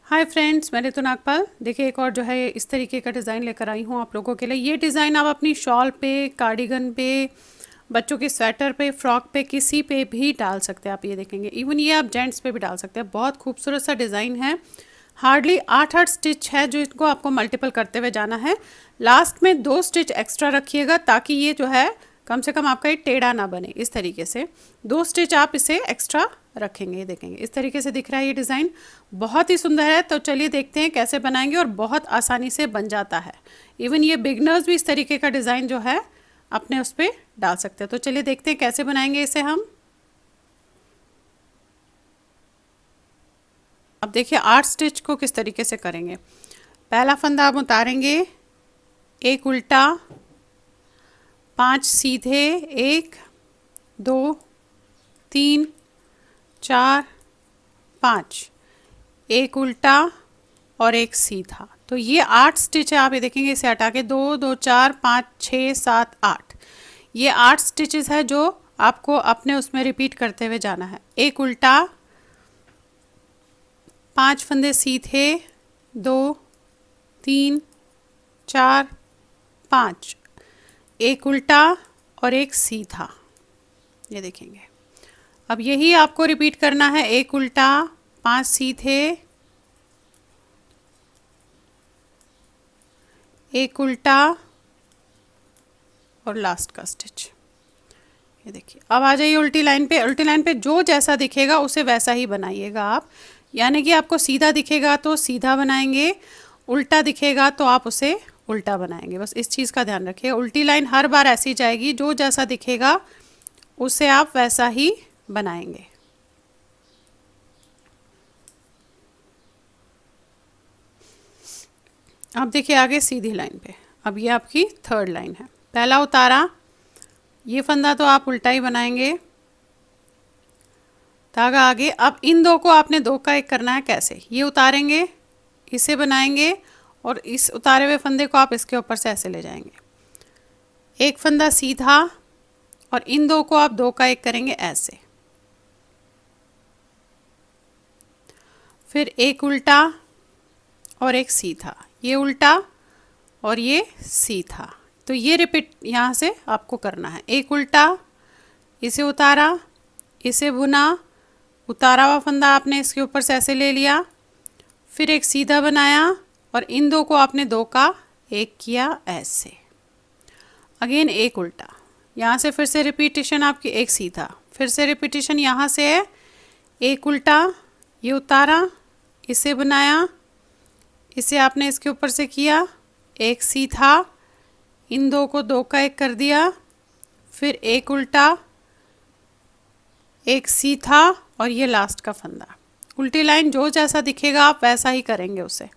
Hi friends, मैं ऋतु नागपाल। देखिए एक और जो है इस तरीके का डिज़ाइन लेकर आई हूँ आप लोगों के लिए। ये डिज़ाइन आप अपनी शॉल पे, कार्डिगन पे, बच्चों के स्वेटर पे, फ्रॉक पे, किसी पे भी डाल सकते हैं। आप ये देखेंगे, इवन ये आप जेंट्स पे भी डाल सकते हैं। बहुत खूबसूरत सा डिज़ाइन है। हार्डली 8 स्टिच है जो इसको आपको मल्टीपल करते हुए जाना है। लास्ट में 2 स्टिच एक्स्ट्रा रखिएगा ताकि ये जो है कम से कम आपका ये टेढ़ा ना बने। इस तरीके से 2 स्टिच आप इसे एक्स्ट्रा रखेंगे। ये देखेंगे इस तरीके से दिख रहा है ये डिज़ाइन, बहुत ही सुंदर है। तो चलिए देखते हैं कैसे बनाएंगे, और बहुत आसानी से बन जाता है। इवन ये बिगनर्स भी इस तरीके का डिज़ाइन जो है अपने उस पर डाल सकते हैं। तो चलिए देखते हैं कैसे बनाएंगे इसे हम। अब देखिए 8 स्टिच को किस तरीके से करेंगे। पहला फंदा आप उतारेंगे, एक उल्टा, 5 सीधे, 1 2 3 4 5, एक उल्टा और एक सीधा। तो ये 8 स्टिच है। आप ये देखेंगे, इसे हटा के 2 2 4 5 6 7 8, ये 8 स्टिचेस है जो आपको अपने उसमें रिपीट करते हुए जाना है। एक उल्टा, 5 फंदे सीधे, 2 3 4 5, एक उल्टा और एक सीधा। ये देखेंगे, अब यही आपको रिपीट करना है। एक उल्टा, 5 सीधे, एक उल्टा और लास्ट का स्टिच। ये देखिए, अब आ जाइए उल्टी लाइन पे। उल्टी लाइन पे जो जैसा दिखेगा उसे वैसा ही बनाइएगा आप। यानी कि आपको सीधा दिखेगा तो सीधा बनाएंगे, उल्टा दिखेगा तो आप उसे उल्टा बनाएंगे। बस इस चीज़ का ध्यान रखिए। उल्टी लाइन हर बार ऐसी जाएगी, जो जैसा दिखेगा उसे आप वैसा ही बनाएंगे। अब देखिए आगे सीधी लाइन पे, अब ये आपकी 3rd लाइन है। पहला उतारा, ये फंदा तो आप उल्टा ही बनाएंगे, धागा आगे। अब इन दो को आपने 2 का 1 करना है। कैसे? ये उतारेंगे, इसे बनाएंगे, और इस उतारे हुए फंदे को आप इसके ऊपर से ऐसे ले जाएंगे। एक फंदा सीधा, और इन 2 को आप 2 का 1 करेंगे ऐसे। फिर एक उल्टा और एक सीधा, ये उल्टा और ये सीधा। तो ये रिपीट यहाँ से आपको करना है। एक उल्टा, इसे उतारा, इसे बुना, उतारा हुआ फंदा आपने इसके ऊपर से ऐसे ले लिया, फिर एक सीधा बनाया, और इन 2 को आपने 2 का 1 किया ऐसे। अगेन एक उल्टा, यहाँ से फिर से रिपीटेशन आपकी। एक सीधा, फिर से रिपीटेशन यहाँ से है। एक उल्टा, ये उतारा, इसे बनाया, इसे आपने इसके ऊपर से किया, एक सीधा, इन 2 को 2 का 1 कर दिया, फिर एक उल्टा, एक सीधा, और ये लास्ट का फंदा। उल्टी लाइन जो जैसा दिखेगा आप वैसा ही करेंगे उसे।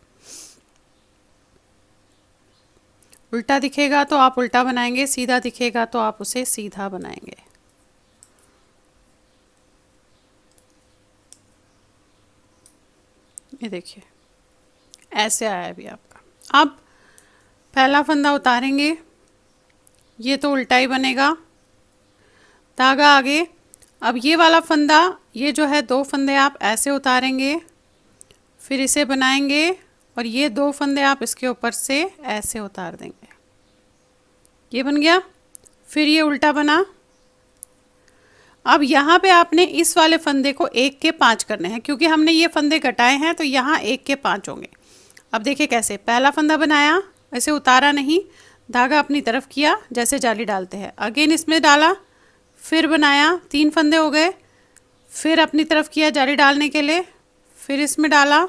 उल्टा दिखेगा तो आप उल्टा बनाएंगे, सीधा दिखेगा तो आप उसे सीधा बनाएंगे। ये देखिए ऐसे आया अभी आपका। अब पहला फंदा उतारेंगे, ये तो उल्टा ही बनेगा, धागा आगे। अब ये वाला फंदा, ये जो है 2 फंदे आप ऐसे उतारेंगे, फिर इसे बनाएंगे, और ये 2 फंदे आप इसके ऊपर से ऐसे उतार देंगे। ये बन गया। फिर ये उल्टा बना। अब यहाँ पे आपने इस वाले फंदे को 1 के 5 करने हैं, क्योंकि हमने ये फंदे घटाए हैं तो यहाँ 1 के 5 होंगे। अब देखिए कैसे। पहला फंदा बनाया, इसे उतारा नहीं, धागा अपनी तरफ किया जैसे जाली डालते हैं, अगेन इसमें डाला, फिर बनाया, 3 फंदे हो गए, फिर अपनी तरफ किया जाली डालने के लिए, फिर इसमें डाला,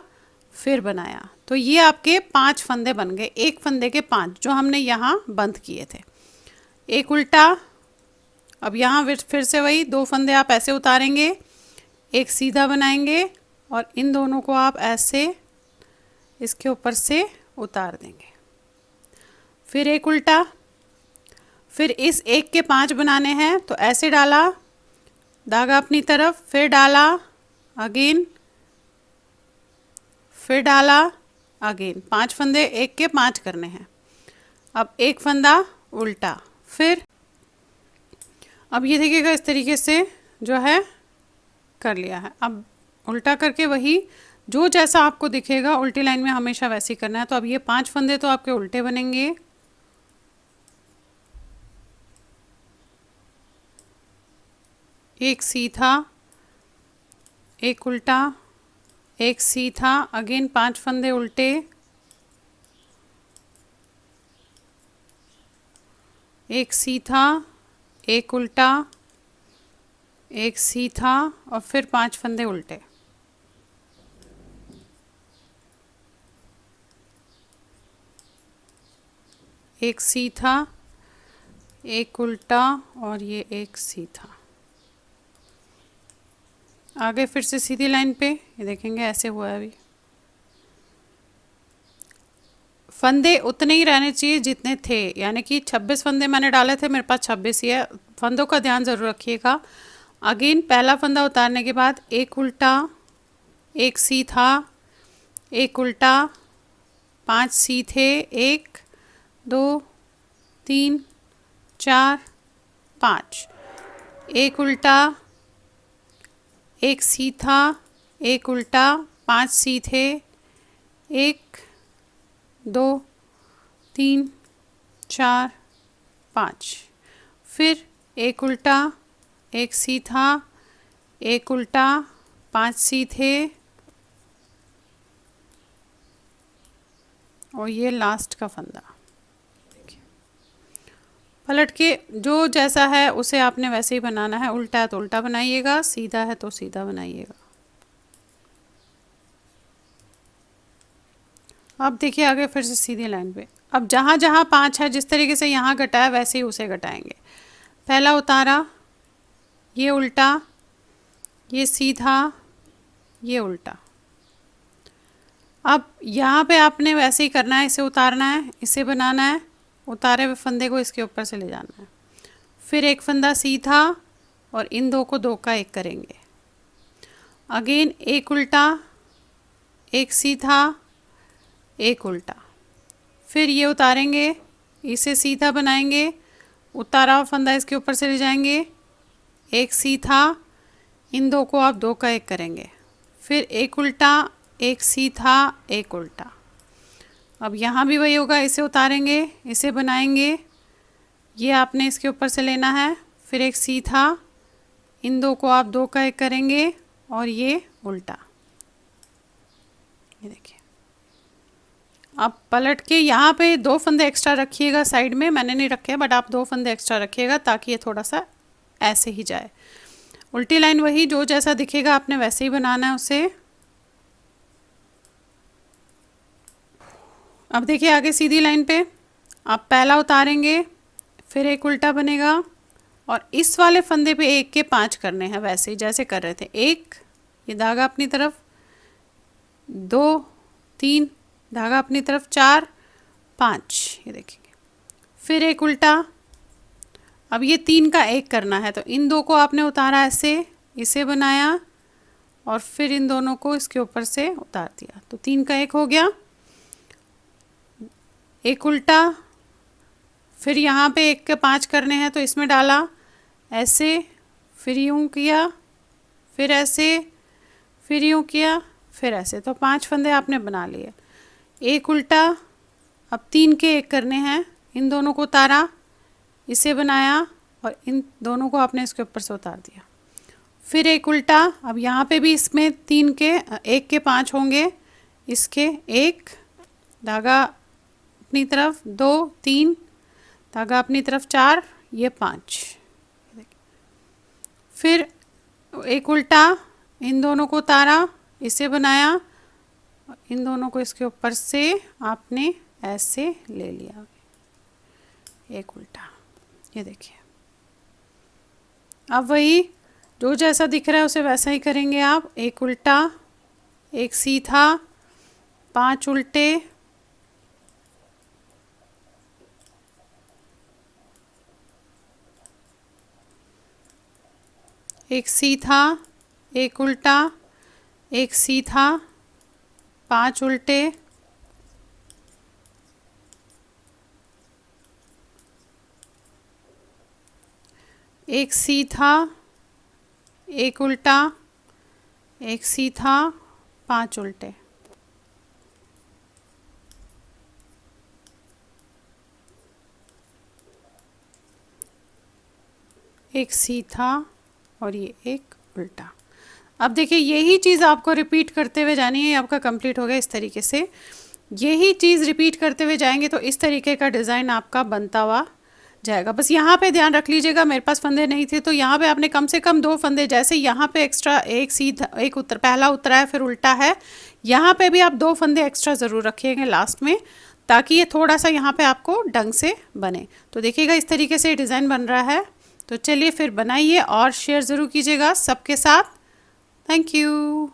फिर बनाया। तो ये आपके 5 फंदे बन गए, एक फंदे के 5 जो हमने यहाँ बंद किए थे। एक उल्टा, अब यहाँ फिर से वही 2 फंदे आप ऐसे उतारेंगे, एक सीधा बनाएंगे, और इन दोनों को आप ऐसे इसके ऊपर से उतार देंगे। फिर एक उल्टा, फिर इस 1 के 5 बनाने हैं तो ऐसे डाला, धागा अपनी तरफ, फिर डाला अगेन, फिर डाला अगेन। 5 फंदे 1 के 5 करने हैं। अब एक फंदा उल्टा, फिर अब ये देखिएगा इस तरीके से जो है कर लिया है। अब उल्टा करके वही जो जैसा आपको दिखेगा उल्टी लाइन में हमेशा वैसे ही करना है। तो अब ये 5 फंदे तो आपके उल्टे बनेंगे, एक सीधा, एक उल्टा, एक सीधा, अगेन 5 फंदे उल्टे, एक सीधा, एक उल्टा, एक सीधा और फिर 5 फंदे उल्टे। एक सीधा, एक उल्टा और ये एक सीधा। आगे फिर से सीधी लाइन पे ये देखेंगे ऐसे हुआ है। अभी फंदे उतने ही रहने चाहिए जितने थे, यानी कि 26 फंदे मैंने डाले थे, मेरे पास 26 ही है। फंदों का ध्यान ज़रूर रखिएगा। अगेन पहला फंदा उतारने के बाद एक उल्टा, एक सीधा, एक उल्टा, 5 सीधे, 1 2 3 4 5, एक उल्टा, एक सीधा, एक उल्टा, 5 सीधे, 1 2 3 4 5, फिर एक उल्टा, एक सीधा, एक उल्टा, 5 सीधे और ये लास्ट का फंदा। पलट के जो जैसा है उसे आपने वैसे ही बनाना है। उल्टा है तो उल्टा बनाइएगा, सीधा है तो सीधा बनाइएगा। अब देखिए आगे फिर से सीधी लाइन पे। अब जहाँ जहाँ 5 है, जिस तरीके से यहाँ घटाया वैसे ही उसे घटाएंगे। पहला उतारा, ये उल्टा, ये सीधा, ये उल्टा। अब यहाँ पे आपने वैसे ही करना है, इसे उतारना है, इसे बनाना है, उतारे हुए फंदे को इसके ऊपर से ले जाना है, फिर एक फंदा सीधा और इन दो को 2 का 1 करेंगे। अगेन एक उल्टा, एक सीधा, एक उल्टा, फिर ये उतारेंगे, इसे सीधा बनाएंगे, उतारा हुआ फंदा इसके ऊपर से ले जाएंगे, एक सीधा, इन 2 को आप 2 का 1 करेंगे, फिर एक उल्टा, एक सीधा, एक उल्टा। अब यहाँ भी वही होगा, इसे उतारेंगे, इसे बनाएंगे, ये आपने इसके ऊपर से लेना है, फिर एक सीधा, इन 2 को आप 2 का 1 करेंगे और ये उल्टा। ये देखिए। अब पलट के यहाँ पे 2 फंदे एक्स्ट्रा रखिएगा साइड में, मैंने नहीं रखे बट आप 2 फंदे एक्स्ट्रा रखिएगा ताकि ये थोड़ा सा ऐसे ही जाए। उल्टी लाइन वही, जो जैसा दिखेगा आपने वैसे ही बनाना है उसे। अब देखिए आगे सीधी लाइन पे आप पहला उतारेंगे, फिर एक उल्टा बनेगा और इस वाले फंदे पे 1 के 5 करने हैं, वैसे ही जैसे कर रहे थे। 1, ये धागा अपनी तरफ, 2 3, धागा अपनी तरफ, 4 5, ये देखेंगे, फिर एक उल्टा। अब ये 3 का 1 करना है, तो इन 2 को आपने उतारा ऐसे, इसे बनाया और फिर इन दोनों को इसके ऊपर से उतार दिया, तो 3 का 1 हो गया। एक उल्टा, फिर यहाँ पे 1 के 5 करने हैं तो इसमें डाला ऐसे, फिर यूँ किया, फिर ऐसे, फिर यूँ किया, फिर ऐसे, तो 5 फंदे आपने बना लिए। एक उल्टा, अब 3 के 1 करने हैं, इन दोनों को उतारा, इसे बनाया और इन दोनों को आपने इसके ऊपर से उतार दिया, फिर एक उल्टा। अब यहाँ पे भी इसमें 1 के 5 होंगे, इसके 1, धागा अपनी तरफ, 2 3, धागा अपनी तरफ, 4, ये 5, फिर एक उल्टा, इन दोनों को उतारा, इसे बनाया, इन दोनों को इसके ऊपर से आपने ऐसे ले लिया, एक उल्टा। ये देखिए। अब वही जो जैसा दिख रहा है उसे वैसा ही करेंगे आप। एक उल्टा, एक सीधा, 5 उल्टे, एक सीधा, एक उल्टा, एक सीधा, 5 उल्टे, एक सीधा, एक उल्टा, एक सीधा, 5 उल्टे। एक सीधा और ये एक उल्टा। अब देखिए यही चीज़ आपको रिपीट करते हुए जानी है। आपका कंप्लीट हो गया इस तरीके से। यही चीज़ रिपीट करते हुए जाएंगे तो इस तरीके का डिज़ाइन आपका बनता हुआ जाएगा। बस यहाँ पे ध्यान रख लीजिएगा, मेरे पास फंदे नहीं थे तो यहाँ पे आपने कम से कम 2 फंदे, जैसे यहाँ पे एक्स्ट्रा एक सीधा एक उत्तर पहला उतरा है फिर उल्टा है, यहाँ पे भी आप 2 फंदे एक्स्ट्रा ज़रूर रखिएगा लास्ट में, ताकि ये थोड़ा सा यहाँ पे आपको ढंग से बने। तो देखिएगा इस तरीके से डिज़ाइन बन रहा है। तो चलिए फिर बनाइए और शेयर ज़रूर कीजिएगा सबके साथ। Thank you.